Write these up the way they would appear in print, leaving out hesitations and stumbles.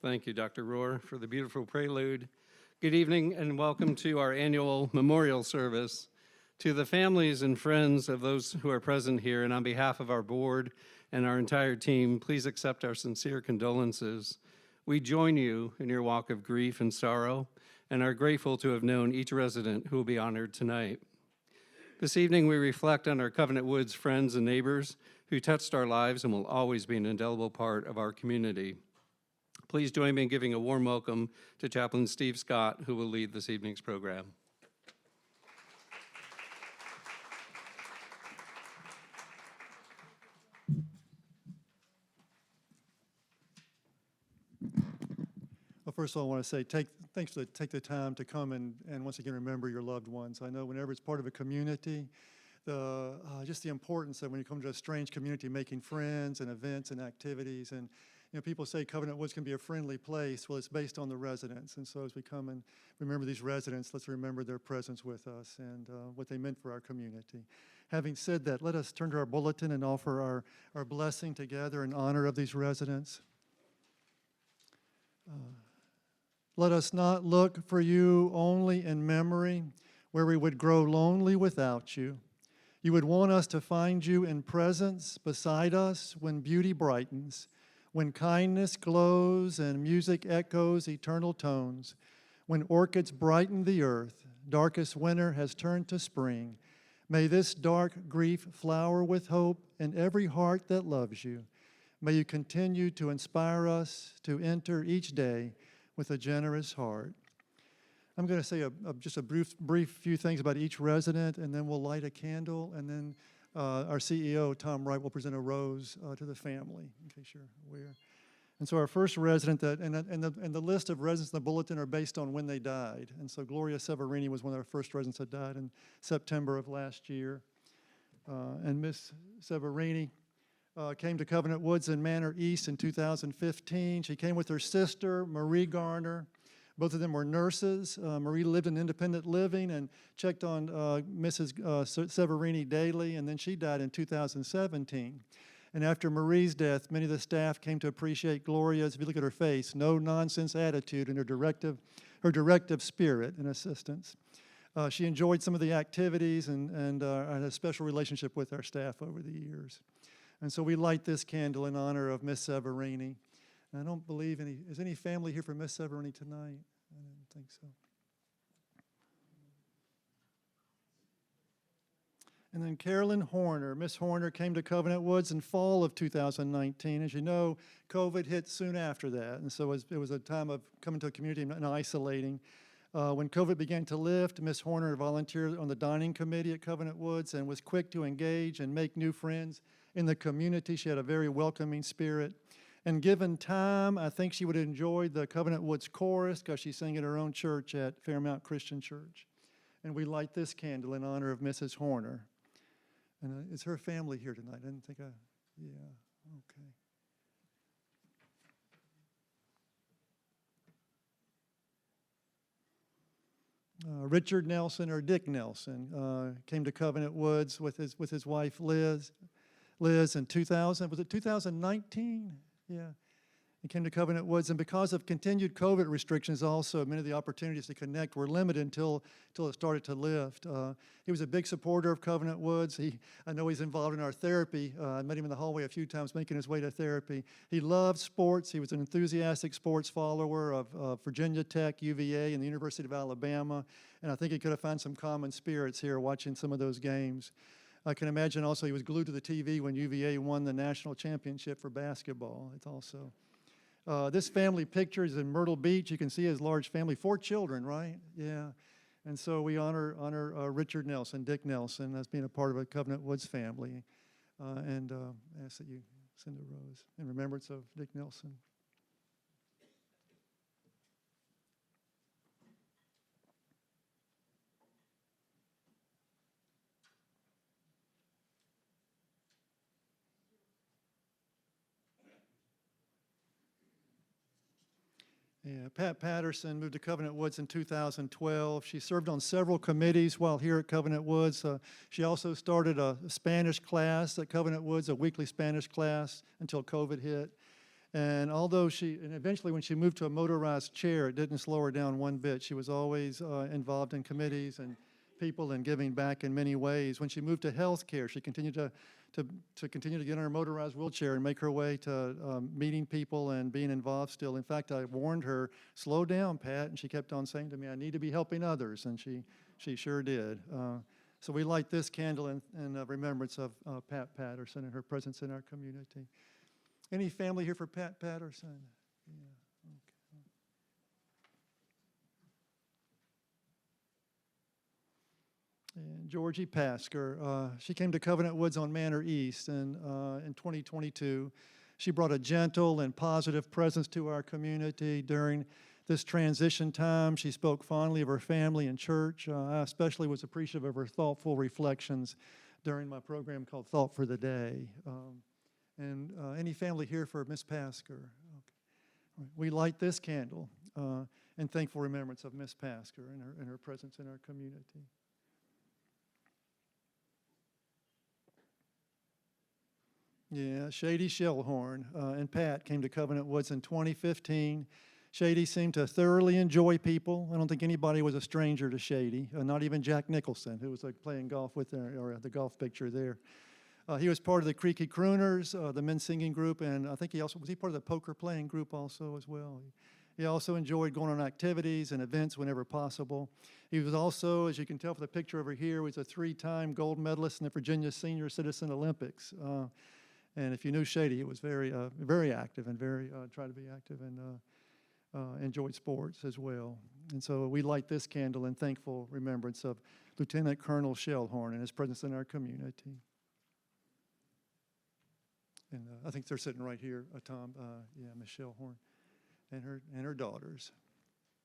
Thank you, Dr. Rohr, for the beautiful prelude. Good evening and welcome to our annual memorial service. To the families and friends of those who are present here, and on behalf of our board and our entire team, please accept our sincere condolences. We join you in your walk of grief and sorrow and are grateful to have known each resident who will be honored tonight. This evening, we reflect on our Covenant Woods friends and neighbors who touched our lives and will always be an indelible part of our community. Please join me in giving a warm welcome to Chaplain Steve Scott, who will lead this evening's program. Well, first of all, I want to say thanks for take the time to come and once again remember your loved ones. I know whenever it's part of a community, just the importance that when you come to a strange community, making friends and events and activities, and people say Covenant Woods can be a friendly place. Well, it's based on the residents, and so as we come and remember these residents, let's remember their presence with us and what they meant for our community. Having said that, let us turn to our bulletin and offer our blessing together in honor of these residents. Let us not look for you only in memory, where we would grow lonely without you. You would want us to find you in presence beside us when beauty brightens, when kindness glows and music echoes eternal tones, when orchids brighten the earth, darkest winter has turned to spring. May this dark grief flower with hope in every heart that loves you. May you continue to inspire us to enter each day with a generous heart. I'm going to say just a brief few things about each resident, and then we'll light a candle, and then our CEO, Tom Wright, will present a rose to the family, in case you're aware. And so our first resident, and the list of residents in the bulletin are based on when they died. And so Gloria Severini was one of our first residents that died in September of last year. And Miss Severini came to Covenant Woods in Manor East in 2015. She came with her sister, Marie Garner. Both of them were nurses. Marie lived in independent living and checked on Mrs. Severini daily, and then she died in 2017. And after Marie's death, many of the staff came to appreciate Gloria's, if you look at her face, no-nonsense attitude and her directive spirit and assistance. She enjoyed some of the activities and had a special relationship with our staff over the years. And so we light this candle in honor of Miss Severini. And I don't believe is any family here for Miss Severini tonight? I don't think so. And then Carolyn Horner. Miss Horner came to Covenant Woods in fall of 2019. As you know, COVID hit soon after that. And so it was a time of coming to a community and isolating. When COVID began to lift, Miss Horner volunteered on the dining committee at Covenant Woods and was quick to engage and make new friends in the community. She had a very welcoming spirit. And given time, I think she would have enjoyed the Covenant Woods chorus because she sang at her own church at Fairmount Christian Church. And we light this candle in honor of Mrs. Horner. And is her family here tonight? I didn't think yeah, okay. Richard Nelson, or Dick Nelson, came to Covenant Woods with his wife Liz in 2000. Was it 2019? Yeah. He came to Covenant Woods, and because of continued COVID restrictions also, many of the opportunities to connect were limited until it started to lift. He was a big supporter of Covenant Woods. I know he's involved in our therapy. I met him in the hallway a few times making his way to therapy. He loved sports. He was an enthusiastic sports follower of Virginia Tech, UVA, and the University of Alabama, and I think he could have found some common spirits here watching some of those games. I can imagine also he was glued to the TV when UVA won the national championship for basketball. It's also... this family picture is in Myrtle Beach. You can see his large family, 4 children, right? Yeah. And so we honor Richard Nelson, Dick Nelson, as being a part of a Covenant Woods family. And ask that you send a rose in remembrance of Dick Nelson. Yeah, Pat Patterson moved to Covenant Woods in 2012. She served on several committees while here at Covenant Woods. She also started a Spanish class at Covenant Woods, a weekly Spanish class until COVID hit. And and eventually when she moved to a motorized chair, it didn't slow her down one bit. She was always involved in committees and people and giving back in many ways. When she moved to healthcare, she continued to continue to get in her motorized wheelchair and make her way to meeting people and being involved still. In fact, I warned her, slow down, Pat, and she kept on saying to me, I need to be helping others, and she sure did. So we light this candle in remembrance of Pat Patterson and her presence in our community. Any family here for Pat Patterson? Yeah, okay. And Georgie Pasker, she came to Covenant Woods on Manor East in 2022. She brought a gentle and positive presence to our community during this transition time. She spoke fondly of her family and church. I especially was appreciative of her thoughtful reflections during my program called Thought for the Day. And any family here for Miss Pasker? Okay. We light this candle in thankful remembrance of Miss Pasker and her presence in our community. Yeah, Shady Shellhorn and Pat came to Covenant Woods in 2015. Shady seemed to thoroughly enjoy people. I don't think anybody was a stranger to Shady, not even Jack Nicholson, who was playing golf with her, or the golf picture there. He was part of the Creaky Crooners, the men's singing group, and I think was he part of the poker playing group also as well. He also enjoyed going on activities and events whenever possible. He was also, as you can tell from the picture over here, was a 3-time gold medalist in the Virginia Senior Citizen Olympics. And if you knew Shady, he was very active and tried to be active and enjoyed sports as well. And so we light this candle in thankful remembrance of Lieutenant Colonel Shellhorn and his presence in our community. And I think they're sitting right here, Tom, yeah, Miss Shellhorn, and her daughters,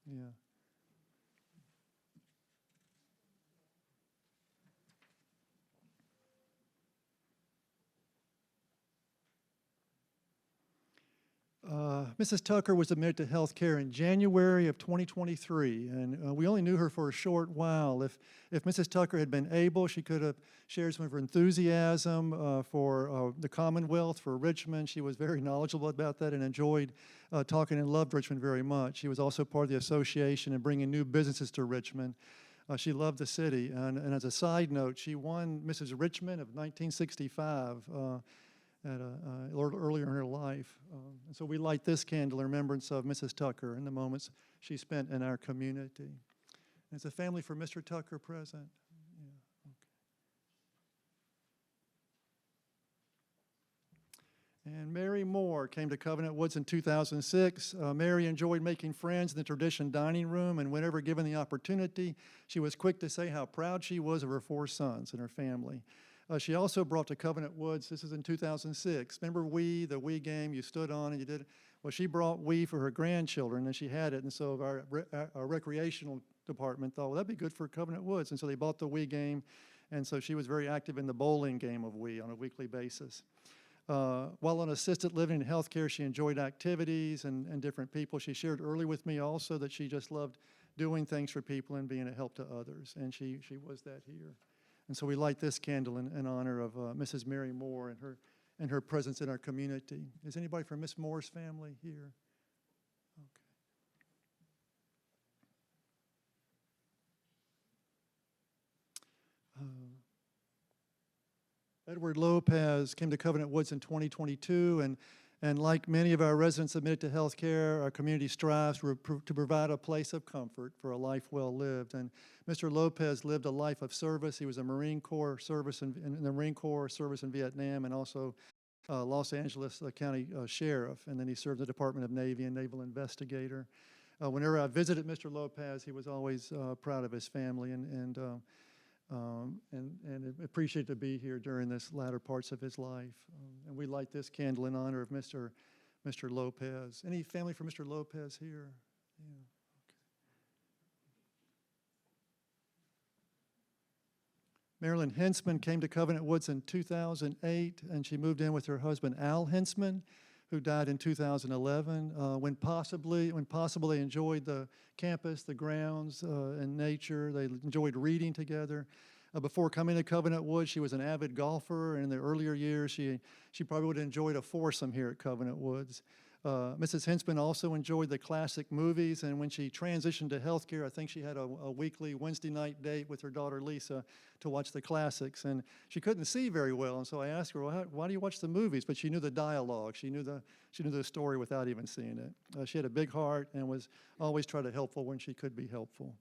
yeah. Mrs. Tucker was admitted to health care in January of 2023, and we only knew her for a short while. If Mrs. Tucker had been able, she could have shared some of her enthusiasm for the Commonwealth, for Richmond. She was very knowledgeable about that and enjoyed talking and loved Richmond very much. She was also part of the association and bringing new businesses to Richmond. She loved the city, and as a side note, she won Mrs. Richmond of 1965. Earlier in her life. And so we light this candle in remembrance of Mrs. Tucker and the moments she spent in our community. And is a family for Mr. Tucker present? Yeah, okay. And Mary Moore came to Covenant Woods in 2006. Mary enjoyed making friends in the tradition dining room, and whenever given the opportunity, she was quick to say how proud she was of her 4 sons and her family. She also brought to Covenant Woods, this is in 2006. Remember the Wii game you stood on and you did it? Well, she brought Wii for her grandchildren and she had it. And so our recreational department thought, well, that'd be good for Covenant Woods. And so they bought the Wii game. And so she was very active in the bowling game of Wii on a weekly basis. While on assisted living and healthcare, she enjoyed activities and different people. She shared early with me also that she just loved doing things for people and being a help to others. And she was that here. And so we light this candle in honor of Mrs. Mary Moore and her presence in our community. Is anybody from Miss Moore's family here? Okay. Edward Lopez came to Covenant Woods in 2022, and like many of our residents admitted to health care, our community strives to provide a place of comfort for a life well lived. And Mr. Lopez lived a life of service. He was a Marine Corps service in the Marine Corps service in Vietnam, and also Los Angeles County Sheriff. And then he served the Department of Navy and Naval Investigator. Whenever I visited Mr. Lopez, he was always proud of his family and appreciated to be here during this latter parts of his life. And we light this candle in honor of Mr. Lopez. Any family for Mr. Lopez here? Yeah. Okay. Marilyn Hensman came to Covenant Woods in 2008, and she moved in with her husband, Al Hensman, who died in 2011. When possible, they enjoyed the campus, the grounds, and nature. They enjoyed reading together. Before coming to Covenant Woods, she was an avid golfer, and in the earlier years, she probably would have enjoyed a foursome here at Covenant Woods. Mrs. Hensman also enjoyed the classic movies, and when she transitioned to healthcare, I think she had a weekly Wednesday night date with her daughter Lisa to watch the classics, and she couldn't see very well, and so I asked her, well, why do you watch the movies? But she knew the dialogue, she knew the story without even seeing it. She had a big heart and was always trying to helpful when she could be helpful.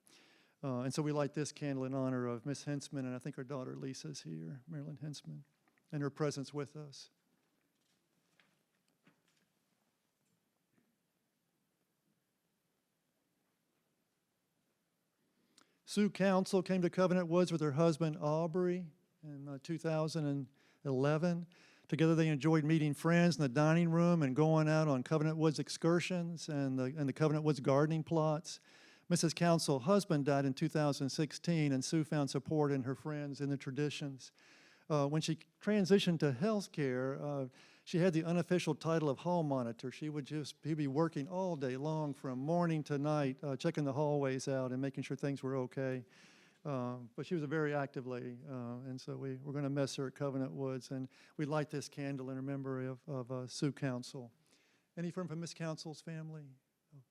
And so we light this candle in honor of Miss Hensman, and I think her daughter Lisa's here, Marilyn Hensman, and her presence with us. Sue Council came to Covenant Woods with her husband Aubrey in 2011. Together they enjoyed meeting friends in the dining room and going out on Covenant Woods excursions and the Covenant Woods gardening plots. Mrs. Council's husband died in 2016, and Sue found support in her friends in the traditions. When she transitioned to health care, she had the unofficial title of hall monitor. He'd be working all day long from morning to night, checking the hallways out and making sure things were okay. But she was a very active lady, and so we're going to miss her at Covenant Woods. And we light this candle in memory of Sue Council. Any from Miss Council's family? Okay.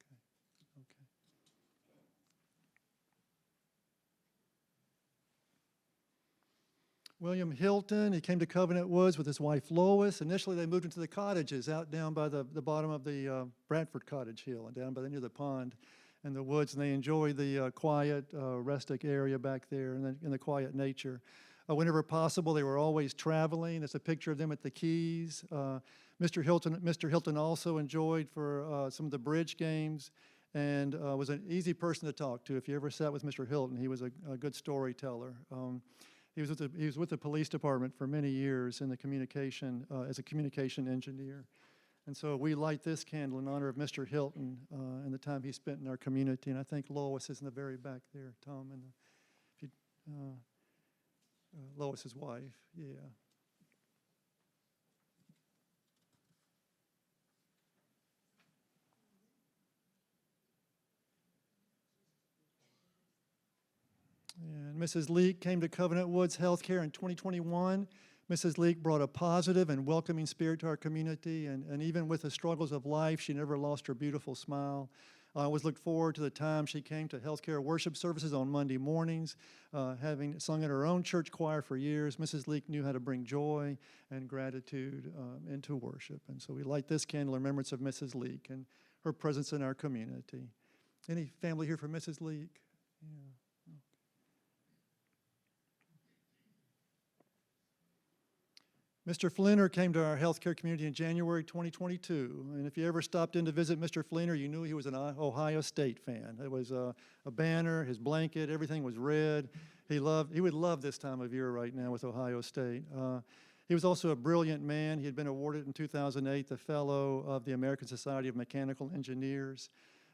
William Hilton, he came to Covenant Woods with his wife Lois. Initially, they moved into the cottages out down by the bottom of the Bradford Cottage Hill and down by near the pond and the woods, and they enjoyed the quiet, rustic area back there and the quiet nature. Whenever possible, they were always traveling. There's a picture of them at the Keys. Mr. Hilton also enjoyed for some of the bridge games and was an easy person to talk to. If you ever sat with Mr. Hilton, he was a good storyteller. He was with the police department for many years in the communication, as a communication engineer. And so we light this candle in honor of Mr. Hilton and the time he spent in our community. And I think Lois is in the very back there, Tom, and Lois's wife, yeah. And Mrs. Leake came to Covenant Woods Healthcare in 2021. Mrs. Leake brought a positive and welcoming spirit to our community, and even with the struggles of life, she never lost her beautiful smile. I always looked forward to the time she came to healthcare worship services on Monday mornings. Having sung in her own church choir for years, Mrs. Leake knew how to bring joy and gratitude into worship. And so we light this candle in remembrance of Mrs. Leake and her presence in our community. Any family here for Mrs. Leake? Yeah. Mr. Flinner came to our healthcare community in January 2022, and if you ever stopped in to visit Mr. Flinner, you knew he was an Ohio State fan. It was a banner, his blanket, everything was red. He would love this time of year right now with Ohio State. He was also a brilliant man. He had been awarded in 2008 the Fellow of the American Society of Mechanical Engineers.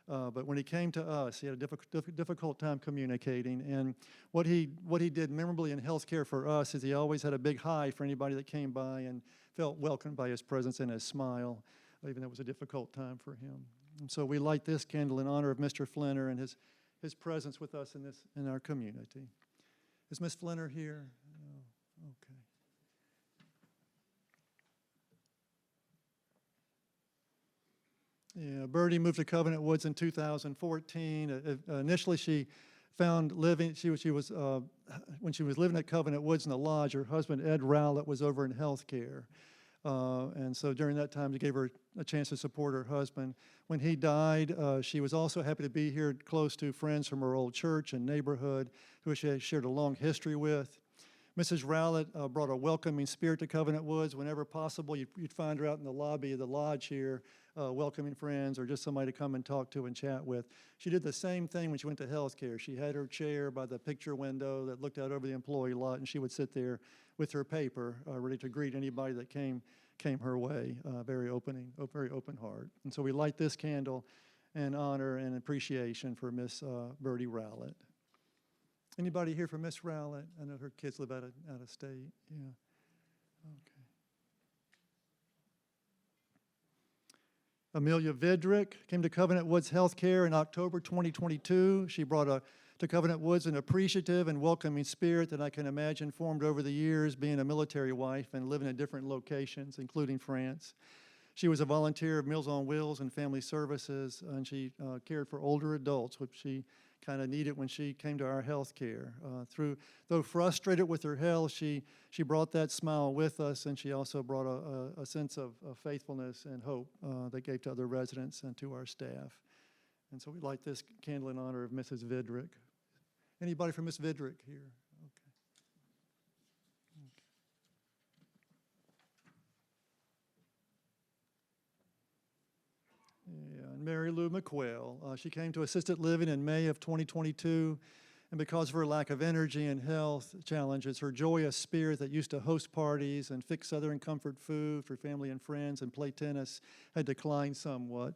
But when he came to us, he had a difficult time communicating. And what he did memorably in healthcare for us is he always had a big hi for anybody that came by and felt welcomed by his presence and his smile, even though it was a difficult time for him. And so we light this candle in honor of Mr. Flinner and his presence with us in our community. Is Miss Flinner here? Oh, okay. Yeah, Birdie moved to Covenant Woods in 2014. Initially, she found living. When she was living at Covenant Woods in the lodge, her husband Ed Rowlett was over in healthcare, and so during that time, he gave her a chance to support her husband. When he died, she was also happy to be here, close to friends from her old church and neighborhood, who she had shared a long history with. Mrs. Rowlett brought a welcoming spirit to Covenant Woods. Whenever possible, you'd find her out in the lobby of the lodge here, welcoming friends or just somebody to come and talk to and chat with. She did the same thing when she went to healthcare. She had her chair by the picture window that looked out over the employee lot, and she would sit there with her paper, ready to greet anybody that came her way. Very open heart. And so we light this candle in honor and appreciation for Miss Birdie Rowlett. Anybody here for Miss Rowlett? I know her kids live out of state. Yeah. Okay. Amelia Vidrick came to Covenant Woods Healthcare in October 2022. She brought to Covenant Woods an appreciative and welcoming spirit that I can imagine formed over the years being a military wife and living in different locations, including France. She was a volunteer of Meals on Wheels and Family Services, and she cared for older adults, which she kind of needed when she came to our health care. Though frustrated with her health, she brought that smile with us, and she also brought a sense of faithfulness and hope that gave to other residents and to our staff. And so we light this candle in honor of Mrs. Vidrick. Anybody from Miss Vidrick here? Yeah, and Mary Lou McQuail. She came to assisted living in May of 2022, and because of her lack of energy and health challenges, her joyous spirit that used to host parties and fix Southern comfort food for family and friends and play tennis had declined somewhat.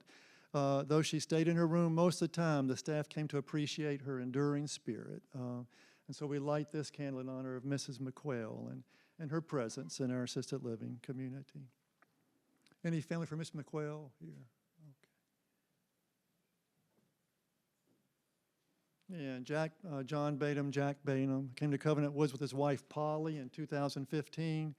Though she stayed in her room most of the time, the staff came to appreciate her enduring spirit. And so we light this candle in honor of Mrs. McQuail and her presence in our assisted living community. Any family for Miss McQuail here? And John Bainham, Jack Bainham, came to Covenant Woods with his wife Polly in 2015.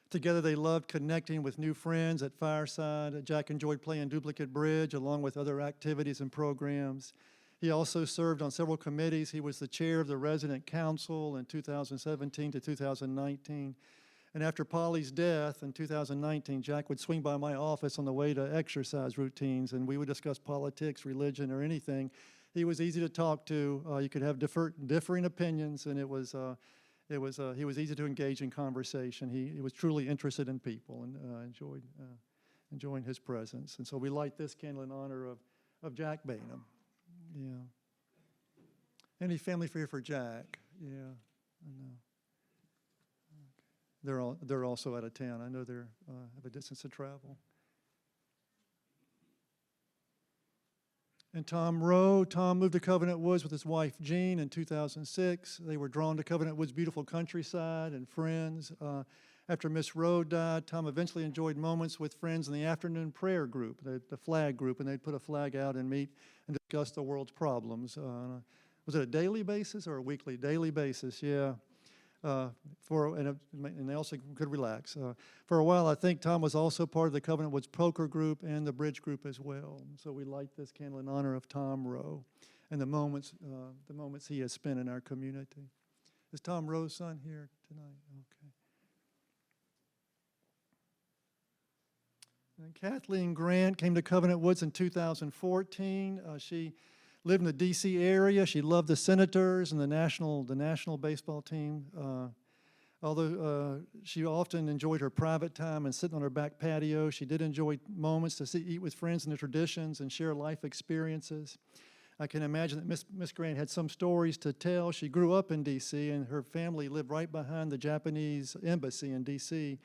Together they loved connecting with new friends at Fireside. Jack enjoyed playing duplicate bridge along with other activities and programs. He also served on several committees. He was the chair of the resident council in 2017 to 2019. And after Polly's death in 2019, Jack would swing by my office on the way to exercise routines, and we would discuss politics, religion, or anything. He was easy to talk to. You could have differing opinions, and he was easy to engage in conversation. He was truly interested in people and enjoying his presence. And so we light this candle in honor of Jack Bainham. Yeah. Any family here for Jack? Yeah, I know. Okay. They're also out of town. I know they have a distance to travel. And Tom Rowe. Tom moved to Covenant Woods with his wife Jean in 2006. They were drawn to Covenant Woods' beautiful countryside and friends. After Miss Rowe died, Tom eventually enjoyed moments with friends in the afternoon prayer group, the flag group, and they'd put a flag out and meet and discuss the world's problems. Was it a daily basis or a weekly? Daily basis, yeah. And they also could relax. For a while, I think Tom was also part of the Covenant Woods poker group and the bridge group as well. So we light this candle in honor of Tom Rowe and the moments he has spent in our community. Is Tom Rowe's son here tonight? Okay. And Kathleen Grant came to Covenant Woods in 2014. She lived in the D.C. area. She loved the Senators and the national baseball team. Although she often enjoyed her private time and sitting on her back patio, she did enjoy moments to eat with friends and the traditions and share life experiences. I can imagine that Miss Grant had some stories to tell. She grew up in D.C., and her family lived right behind the Japanese embassy in D.C.,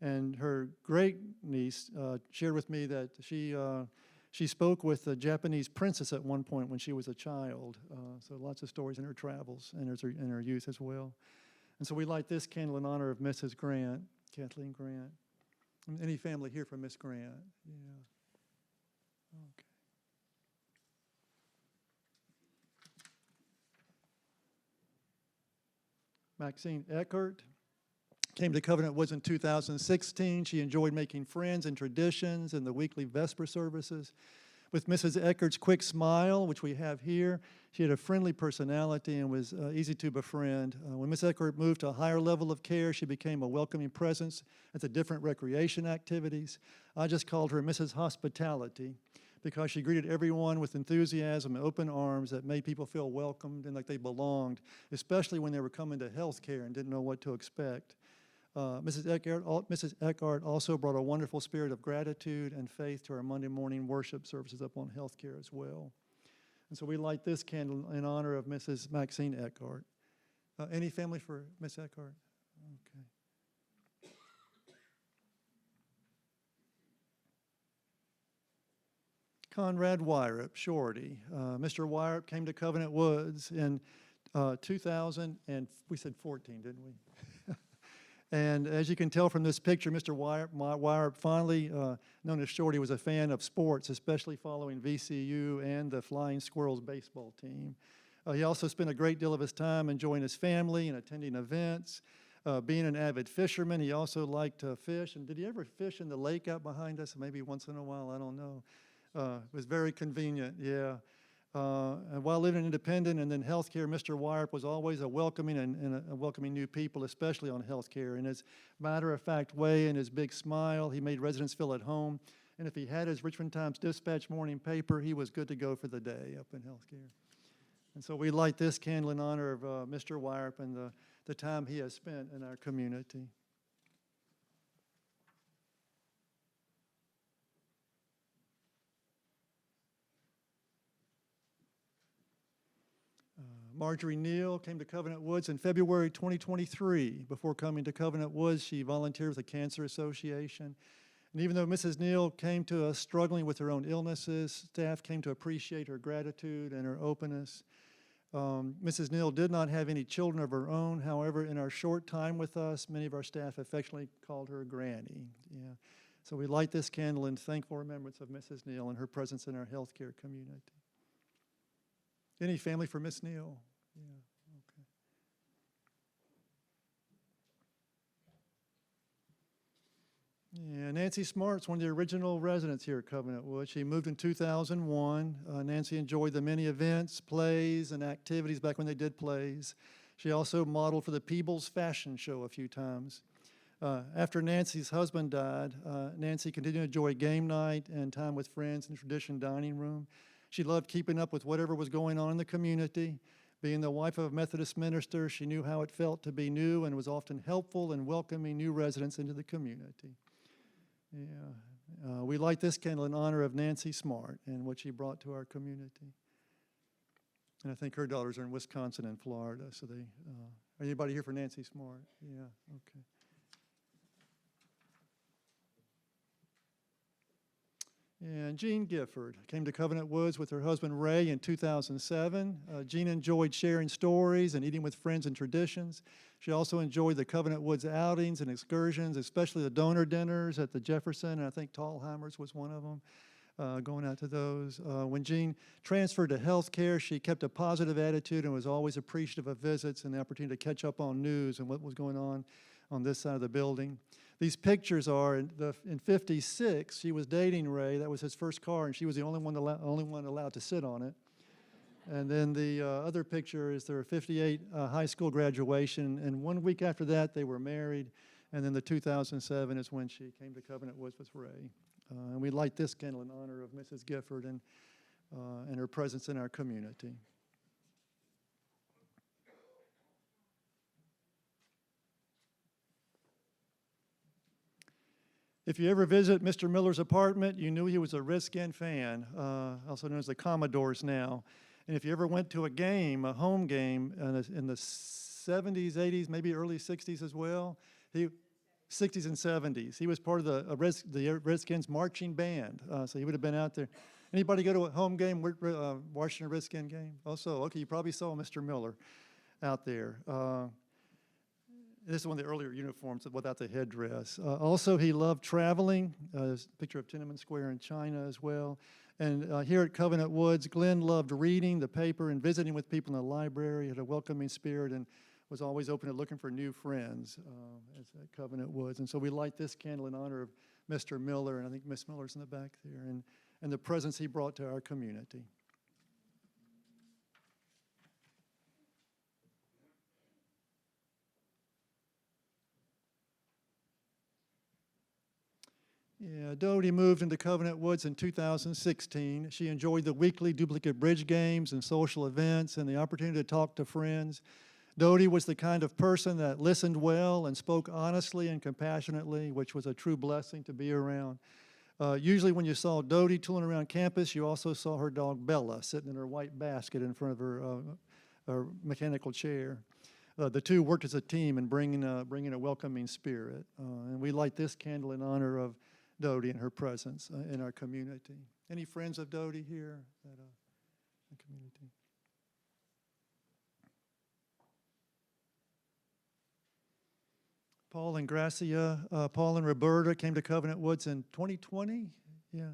and her great-niece shared with me that she spoke with the Japanese princess at one point when she was a child. So lots of stories in her travels and in her youth as well. And so we light this candle in honor of Mrs. Grant, Kathleen Grant. Any family here from Miss Grant? Yeah. Okay. Maxine Eckert came to Covenant Woods in 2016. She enjoyed making friends and traditions in the weekly Vesper services. With Mrs. Eckert's quick smile, which we have here, she had a friendly personality and was easy to befriend. When Ms. Eckert moved to a higher level of care, she became a welcoming presence at the different recreation activities. I just called her Mrs. Hospitality because she greeted everyone with enthusiasm and open arms that made people feel welcomed and like they belonged, especially when they were coming to health care and didn't know what to expect. Mrs. Eckhart also brought a wonderful spirit of gratitude and faith to our Monday morning worship services up on healthcare as well. And so we light this candle in honor of Mrs. Maxine Eckhart. Any family for Miss Eckhart? Okay. Conrad Wyrup, Shorty. Mr. Wyrup came to Covenant Woods in 2000, and we said 14, didn't we? And as you can tell from this picture, Mr. Wyrup, finally known as Shorty, was a fan of sports, especially following VCU and the Flying Squirrels baseball team. He also spent a great deal of his time enjoying his family and attending events. Being an avid fisherman, he also liked to fish. And did he ever fish in the lake out behind us? Maybe once in a while, I don't know. It was very convenient, yeah. And while living in Independent and then healthcare, Mr. Wyrup was always a welcoming and a welcoming new people, especially on healthcare. In his matter-of-fact way and his big smile, he made residents feel at home. And if he had his Richmond Times-Dispatch morning paper, he was good to go for the day up in healthcare. And so we light this candle in honor of Mr. Wyrup and the time he has spent in our community. Marjorie Neal came to Covenant Woods in February 2023. Before coming to Covenant Woods, she volunteered with the Cancer Association. And even though Mrs. Neal came to us struggling with her own illnesses, staff came to appreciate her gratitude and her openness. Mrs. Neal did not have any children of her own. However, in our short time with us, many of our staff affectionately called her Granny. Yeah. So we light this candle in thankful remembrance of Mrs. Neal and her presence in our healthcare community. Any family for Miss Neal? Yeah, okay. Yeah, Nancy Smart's one of the original residents here at Covenant Woods. She moved in 2001. Nancy enjoyed the many events, plays, and activities back when they did plays. She also modeled for the Peebles Fashion Show a few times. After Nancy's husband died, Nancy continued to enjoy game night and time with friends in the tradition dining room. She loved keeping up with whatever was going on in the community. Being the wife of a Methodist minister, she knew how it felt to be new and was often helpful in welcoming new residents into the community. Yeah. We light this candle in honor of Nancy Smart and what she brought to our community. And I think her daughters are in Wisconsin and Florida, so they, anybody here for Nancy Smart? Yeah, okay. And Jean Gifford came to Covenant Woods with her husband Ray in 2007. Jean enjoyed sharing stories and eating with friends and traditions. She also enjoyed the Covenant Woods outings and excursions, especially the donor dinners at the Jefferson, and I think Tallheimers was one of them, going out to those. When Jean transferred to healthcare, she kept a positive attitude and was always appreciative of visits and the opportunity to catch up on news and what was going on this side of the building. These pictures are in 56. She was dating Ray. That was his first car, and she was the only one allowed to sit on it. And then the other picture is their 58 high school graduation. And 1 week after that, they were married. And then the 2007 is when she came to Covenant Woods with Ray. And we light this candle in honor of Mrs. Gifford and her presence in our community. If you ever visit Mr. Miller's apartment, you knew he was a Redskin fan, also known as the Commodores now. And if you ever went to a game, a home game, in the 70s, 80s, maybe early 60s as well, 60s and 70s, he was part of the Redskins marching band, so he would have been out there. Anybody go to a home game, Washington Redskin game? Also, okay, you probably saw Mr. Miller out there. This is one of the earlier uniforms without the headdress. Also, he loved traveling. There's a picture of Tiananmen Square in China as well. And here at Covenant Woods, Glenn loved reading the paper and visiting with people in the library. He had a welcoming spirit and was always open to looking for new friends at Covenant Woods. And so we light this candle in honor of Mr. Miller, and I think Miss Miller's in the back there, and the presence he brought to our community. Yeah, Dodie moved into Covenant Woods in 2016. She enjoyed the weekly duplicate bridge games and social events and the opportunity to talk to friends. Dodie was the kind of person that listened well and spoke honestly and compassionately, which was a true blessing to be around. Usually when you saw Dodie tooling around campus, you also saw her dog Bella sitting in her white basket in front of her mechanical chair. The two worked as a team in bringing a welcoming spirit. And we light this candle in honor of Dodie and her presence in our community. Any friends of Dodie here in the community? Paul and Roberta came to Covenant Woods in 2020. Yeah.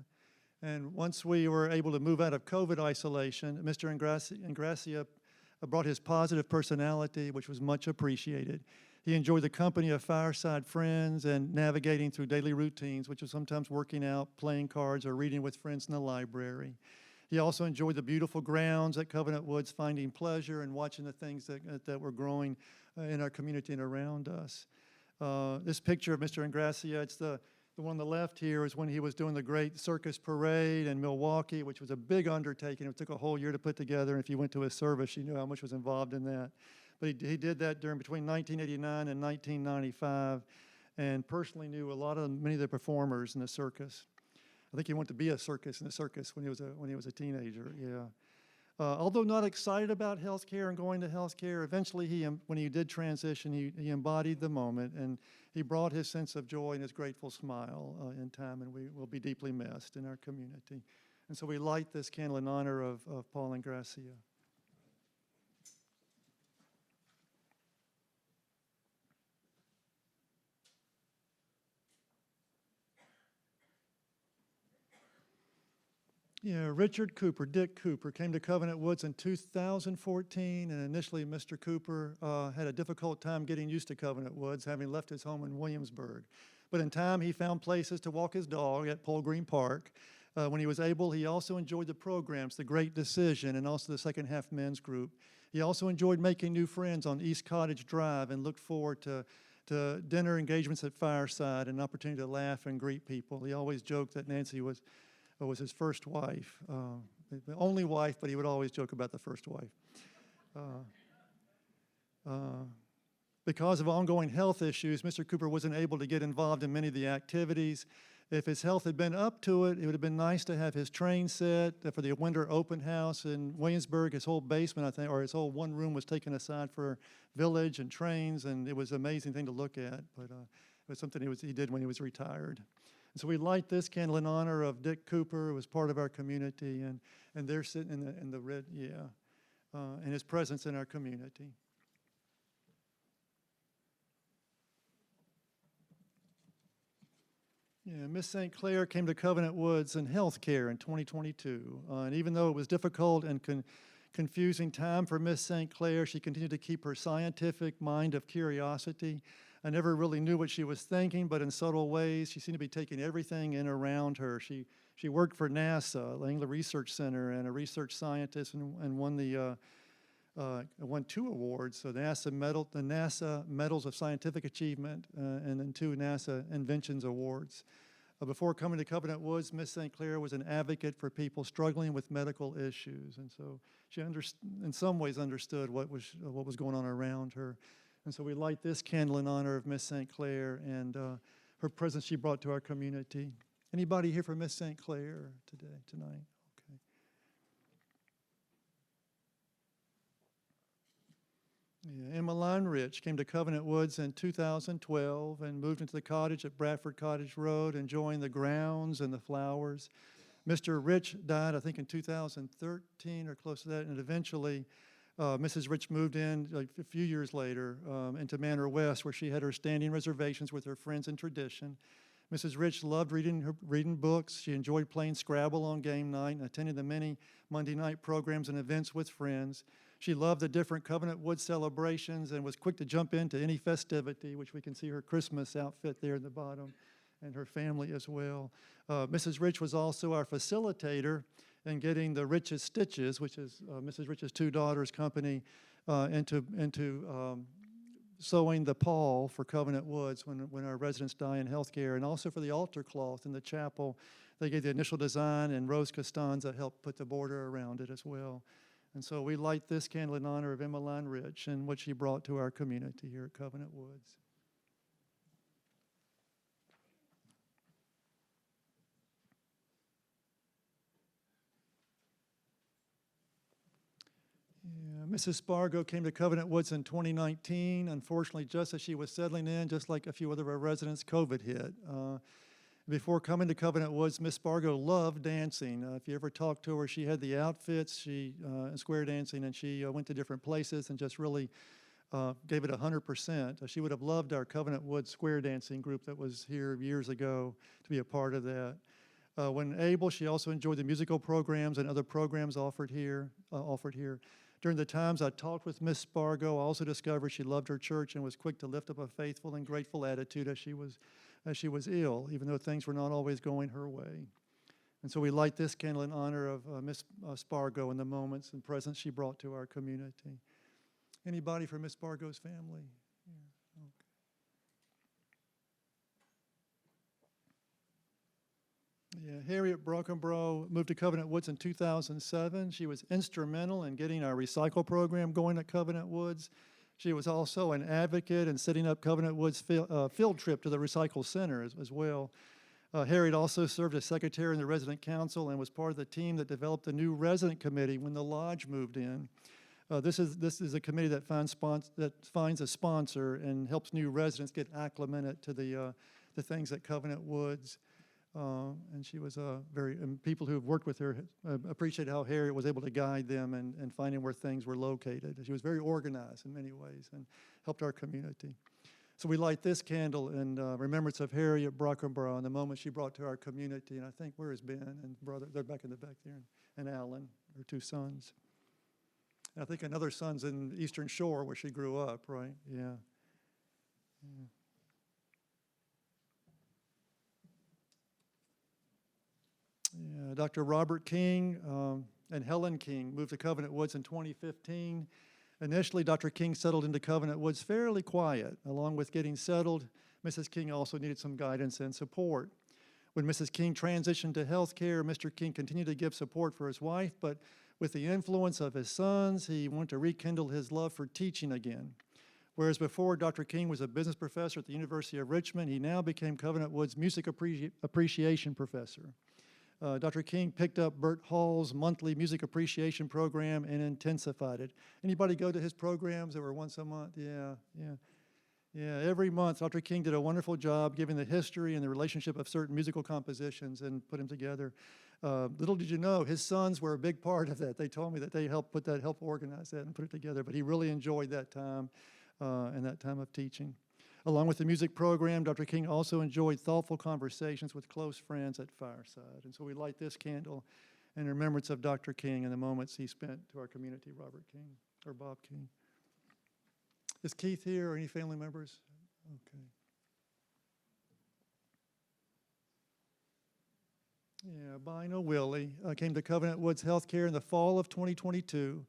And once we were able to move out of COVID isolation, Mr. Ingracia brought his positive personality, which was much appreciated. He enjoyed the company of fireside friends and navigating through daily routines, which was sometimes working out, playing cards, or reading with friends in the library. He also enjoyed the beautiful grounds at Covenant Woods, finding pleasure and watching the things that were growing in our community and around us. This picture of Mr. Ingrassia, it's the one on the left here is when he was doing the great circus parade in Milwaukee, which was a big undertaking. It took a whole year to put together, and if you went to his service, you knew how much was involved in that. But he did that between 1989 and 1995, and personally knew many of the performers in the circus. I think he wanted to be a circus in the circus when he was a teenager. Yeah. Although not excited about healthcare and going to healthcare, eventually when he did transition, he embodied the moment, and he brought his sense of joy and his grateful smile in time, and we will be deeply missed in our community. And so we light this candle in honor of Paul Ingrassia. Yeah, Richard Cooper, Dick Cooper, came to Covenant Woods in 2014, and initially Mr. Cooper had a difficult time getting used to Covenant Woods, having left his home in Williamsburg. But in time, he found places to walk his dog at Pole Green Park. When he was able, he also enjoyed the programs, The Great Decision, and also the Second Half Men's Group. He also enjoyed making new friends on East Cottage Drive and looked forward to dinner engagements at Fireside and an opportunity to laugh and greet people. He always joked that Nancy was his first wife, the only wife, but he would always joke about the first wife. Because of ongoing health issues, Mr. Cooper wasn't able to get involved in many of the activities. If his health had been up to it, it would have been nice to have his train set for the winter open house in Williamsburg. His whole basement, I think, or his whole one room was taken aside for village and trains, and it was an amazing thing to look at, but it was something he did when he was retired. And so we light this candle in honor of Dick Cooper, who was part of our community, and they're sitting in the red, and his presence in our community. Yeah, Miss St. Clair came to Covenant Woods in healthcare in 2022, and even though it was difficult and confusing time for Miss St. Clair, she continued to keep her scientific mind of curiosity. I never really knew what she was thinking, but in subtle ways, she seemed to be taking everything in around her. She worked for NASA, Langley Research Center, and a research scientist, and won 2 awards. So the NASA Medals of Scientific Achievement, and then 2 NASA Inventions Awards. Before coming to Covenant Woods, Miss St. Clair was an advocate for people struggling with medical issues, and so she in some ways understood what was going on around her. And so we light this candle in honor of Miss St. Clair and her presence she brought to our community. Anybody here for Miss St. Clair tonight? Okay. Yeah, Emmeline Rich came to Covenant Woods in 2012 and moved into the cottage at Bradford Cottage Road, enjoying the grounds and the flowers. Mr. Rich died, I think, in 2013 or close to that, and eventually Mrs. Rich moved in a few years later into Manor West, where she had her standing reservations with her friends in tradition. Mrs. Rich loved reading books. She enjoyed playing Scrabble on game night and attending the many Monday night programs and events with friends. She loved the different Covenant Woods celebrations and was quick to jump into any festivity, which we can see her Christmas outfit there in the bottom, and her family as well. Mrs. Rich was also our facilitator in getting the Rich's Stitches, which is Mrs. Rich's 2 daughters' company, into sewing the pall for Covenant Woods when our residents die in healthcare, and also for the altar cloth in the chapel. They gave the initial design, and Rose Costanza helped put the border around it as well. And so we light this candle in honor of Emmeline Rich and what she brought to our community here at Covenant Woods. Yeah, Mrs. Spargo came to Covenant Woods in 2019. Unfortunately, just as she was settling in, just like a few other of our residents, COVID hit. Before coming to Covenant Woods, Miss Spargo loved dancing. If you ever talked to her, she had the outfits, square dancing, and she went to different places and just really gave it 100%. She would have loved our Covenant Woods square dancing group that was here years ago to be a part of that. When able, she also enjoyed the musical programs and other programs offered here. During the times I talked with Miss Spargo, I also discovered she loved her church and was quick to lift up a faithful and grateful attitude as she was ill, even though things were not always going her way. And so we light this candle in honor of Miss Spargo and the moments and presence she brought to our community. Anybody from Miss Spargo's family? Yeah, okay. Yeah, Harriet Brockenbrough moved to Covenant Woods in 2007. She was instrumental in getting our recycle program going at Covenant Woods. She was also an advocate in setting up Covenant Woods field trip to the Recycle Center as well. Harriet also served as secretary in the resident council and was part of the team that developed the new resident committee when the lodge moved in. This is a committee that finds a sponsor and helps new residents get acclimated to the things at Covenant Woods. And she was and people who have worked with her appreciate how Harriet was able to guide them and finding where things were located. She was very organized in many ways and helped our community. So we light this candle in remembrance of Harriet Brockenbrough and the moment she brought to our community. And I think, where is Ben and brother? They're back in the back there. And Alan, her two sons. And I think another son's in Eastern Shore where she grew up, right? Yeah. Yeah, Dr. Robert King and Helen King moved to Covenant Woods in 2015. Initially, Dr. King settled into Covenant Woods fairly quiet. Along with getting settled, Mrs. King also needed some guidance and support. When Mrs. King transitioned to health care, Mr. King continued to give support for his wife, but with the influence of his sons, he wanted to rekindle his love for teaching again. Whereas before Dr. King was a business professor at the University of Richmond, he now became Covenant Woods Music Appreciation Professor. Dr. King picked up Bert Hall's monthly music appreciation program and intensified it. Anybody go to his programs that were once a month? Yeah, every month Dr. King did a wonderful job giving the history and the relationship of certain musical compositions and put them together. Little did you know, his sons were a big part of that. They told me that they helped organize that and put it together, but he really enjoyed that time and that time of teaching. Along with the music program, Dr. King also enjoyed thoughtful conversations with close friends at Fireside. And so we light this candle in remembrance of Dr. King and the moments he spent to our community, Robert King, or Bob King. Is Keith here or any family members? Okay. Yeah, Bina Willie came to Covenant Woods Healthcare in the fall of 2022.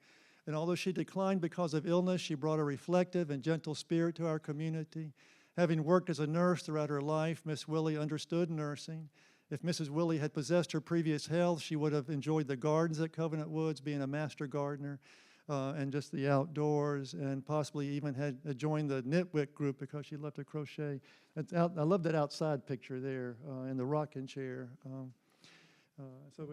And although she declined because of illness, she brought a reflective and gentle spirit to our community. Having worked as a nurse throughout her life, Miss Willie understood nursing. If Mrs. Willie had possessed her previous health, she would have enjoyed the gardens at Covenant Woods, being a master gardener, and just the outdoors, and possibly even had joined the Knitwick group because she loved to crochet. I love that outside picture there in the rocking chair. So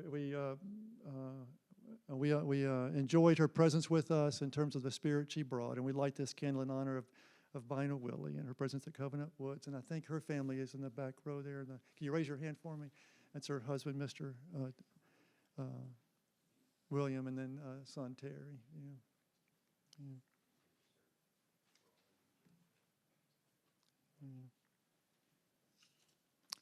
we enjoyed her presence with us in terms of the spirit she brought, and we light this candle in honor of Bina Willie and her presence at Covenant Woods. And I think her family is in the back row there. Can you raise your hand for me? That's her husband, Mr. William, and then son Terry. Yeah.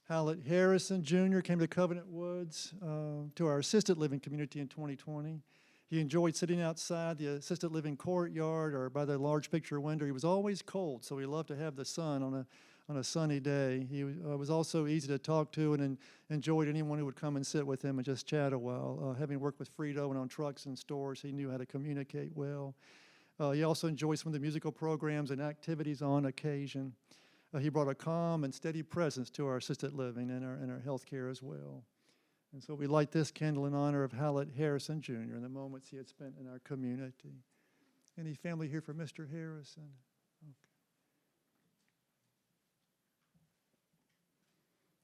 Hallett Harrison Jr. came to Covenant Woods to our assisted living community in 2020. He enjoyed sitting outside the assisted living courtyard or by the large picture window. He was always cold, so he loved to have the sun on a sunny day. He was also easy to talk to and enjoyed anyone who would come and sit with him and just chat a while. Having worked with Frito and on trucks and stores, he knew how to communicate well. He also enjoyed some of the musical programs and activities on occasion. He brought a calm and steady presence to our assisted living and our health care as well. And so we light this candle in honor of Hallett Harrison Jr. and the moments he had spent in our community. Any family here for Mr. Harrison? Okay.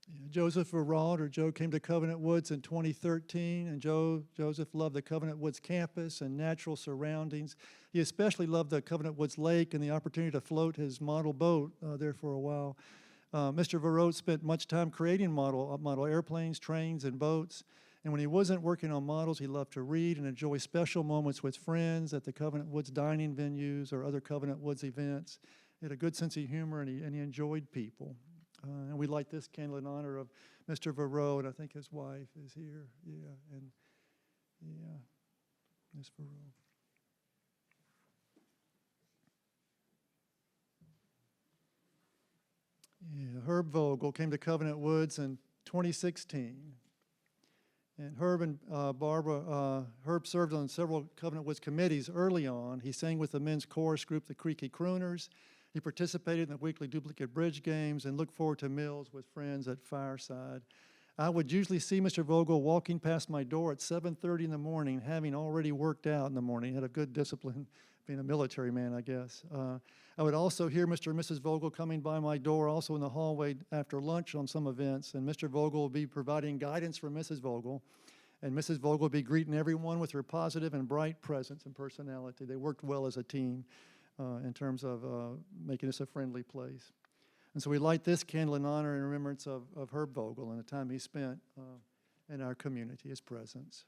Yeah, Joseph Verraud, or Joe, came to Covenant Woods in 2013, and Joseph loved the Covenant Woods campus and natural surroundings. He especially loved the Covenant Woods Lake and the opportunity to float his model boat there for a while. Mr. Verraud spent much time creating model airplanes, trains, and boats. And when he wasn't working on models, he loved to read and enjoy special moments with friends at the Covenant Woods dining venues or other Covenant Woods events. He had a good sense of humor, and he enjoyed people. And we light this candle in honor of Mr. Verraud, and I think his wife is here. Yeah, Miss Verraud. Herb Vogel came to Covenant Woods in 2016. And Herb and Barbara, Herb served on several Covenant Woods committees early on. He sang with the men's chorus group, the Creaky Crooners. He participated in the weekly duplicate bridge games and looked forward to meals with friends at Fireside. I would usually see Mr. Vogel walking past my door at 7:30 in the morning, having already worked out in the morning. He had a good discipline, being a military man, I guess. I would also hear Mr. and Mrs. Vogel coming by my door, also in the hallway after lunch on some events, and Mr. Vogel would be providing guidance for Mrs. Vogel, and Mrs. Vogel would be greeting everyone with her positive and bright presence and personality. They worked well as a team in terms of making this a friendly place. And so we light this candle in honor and remembrance of Herb Vogel and the time he spent in our community, his presence.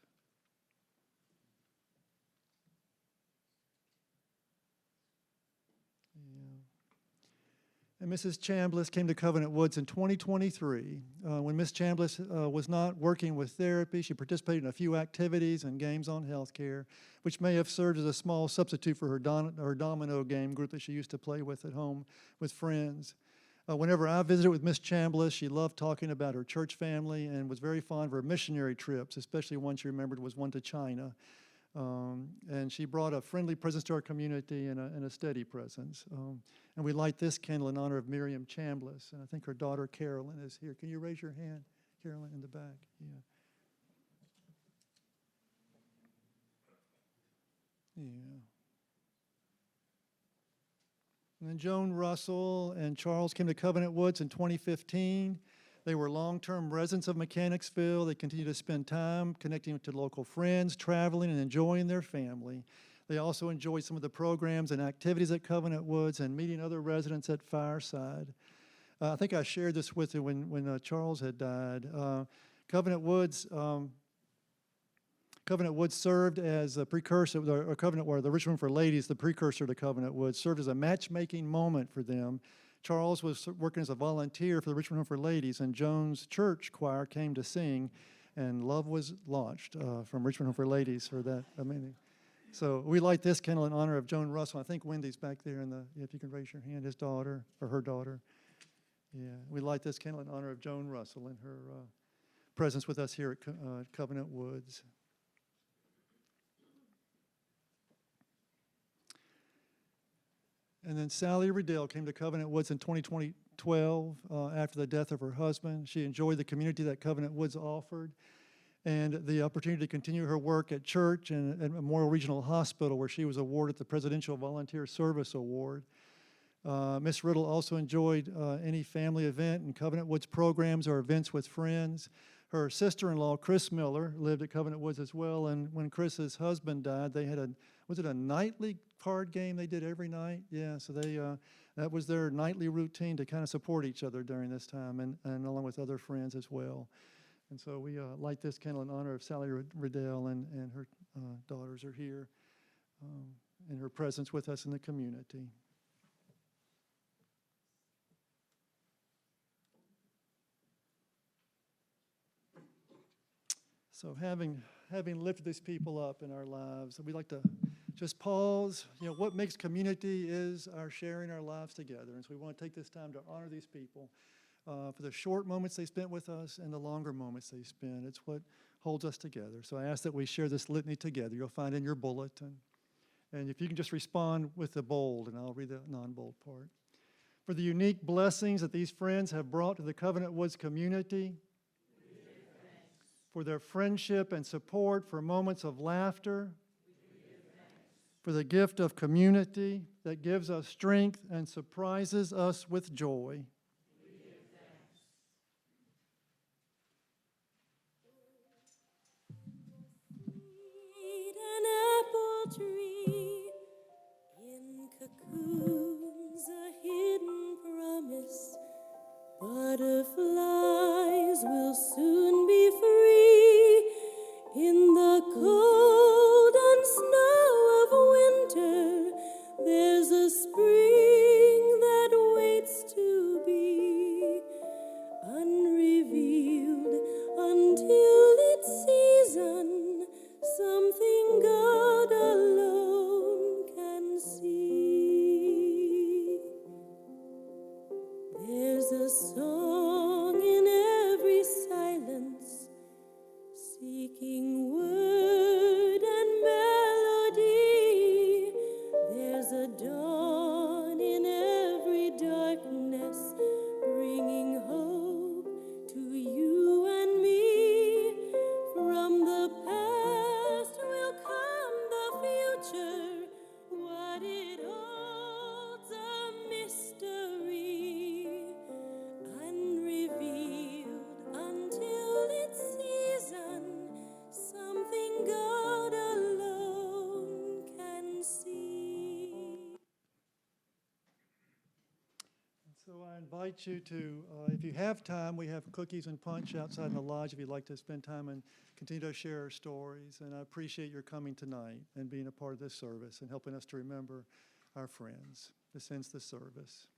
And Mrs. Chambliss came to Covenant Woods in 2023. When Ms. Chambliss was not working with therapy, she participated in a few activities and games on healthcare, which may have served as a small substitute for her domino game group that she used to play with at home with friends. Whenever I visited with Ms. Chambliss, she loved talking about her church family and was very fond of her missionary trips, especially one she remembered was one to China. And she brought a friendly presence to our community and a steady presence. And we light this candle in honor of Miriam Chambliss, and I think her daughter Carolyn is here. Can you raise your hand, Carolyn, in the back? Yeah. Yeah. And then Joan Russell and Charles came to Covenant Woods in 2015. They were long-term residents of Mechanicsville. They continue to spend time connecting to local friends, traveling, and enjoying their family. They also enjoyed some of the programs and activities at Covenant Woods and meeting other residents at Fireside. I think I shared this with you when Charles had died. Covenant Woods served as a precursor, or the Richmond Room for Ladies, the precursor to Covenant Woods, served as a matchmaking moment for them. Charles was working as a volunteer for the Richmond Room for Ladies, and Joan's church choir came to sing, and love was launched from Richmond Room for Ladies for that meeting. So we light this candle in honor of Joan Russell. I think Wendy's back there if you can raise your hand, his daughter, or her daughter. Yeah, we light this candle in honor of Joan Russell and her presence with us here at Covenant Woods. And then Sally Riddell came to Covenant Woods in 2012 after the death of her husband. She enjoyed the community that Covenant Woods offered and the opportunity to continue her work at church and at Memorial Regional Hospital, where she was awarded the Presidential Volunteer Service Award. Ms. Riddle also enjoyed any family event and Covenant Woods programs or events with friends. Her sister-in-law, Chris Miller, lived at Covenant Woods as well, and when Chris's husband died, they had a nightly card game they did every night? Yeah, so that was their nightly routine to kind of support each other during this time and along with other friends as well. And so we light this candle in honor of Sally Riddell, and her daughters are here in her presence with us in the community. So having lifted these people up in our lives, we'd like to just pause. What makes community is our sharing our lives together. And so we want to take this time to honor these people for the short moments they spent with us and the longer moments they spend. It's what holds us together. So I ask that we share this litany together. You'll find in your bulletin. And if you can just respond with the bold, and I'll read the non-bold part. For the unique blessings that these friends have brought to the Covenant Woods community, for their friendship and support, for moments of laughter, for the gift of community that gives us strength and surprises us with joy. An apple tree in cocoons, a hidden promise. Butterflies will soon be free in the cold and snow of winter. There's a spring that waits to be unrevealed until its season, something God alone can see. There's There's a song in every silence, seeking word and melody. There's a dawn in every darkness, bringing hope to you and me. From the past will come the future, what it holds a mystery, unrevealed until its season, something God alone can see. So I invite you to, if you have time, we have cookies and punch outside in the lodge if you'd like to spend time and continue to share our stories. And I appreciate your coming tonight and being a part of this service and helping us to remember our friends. This ends the service.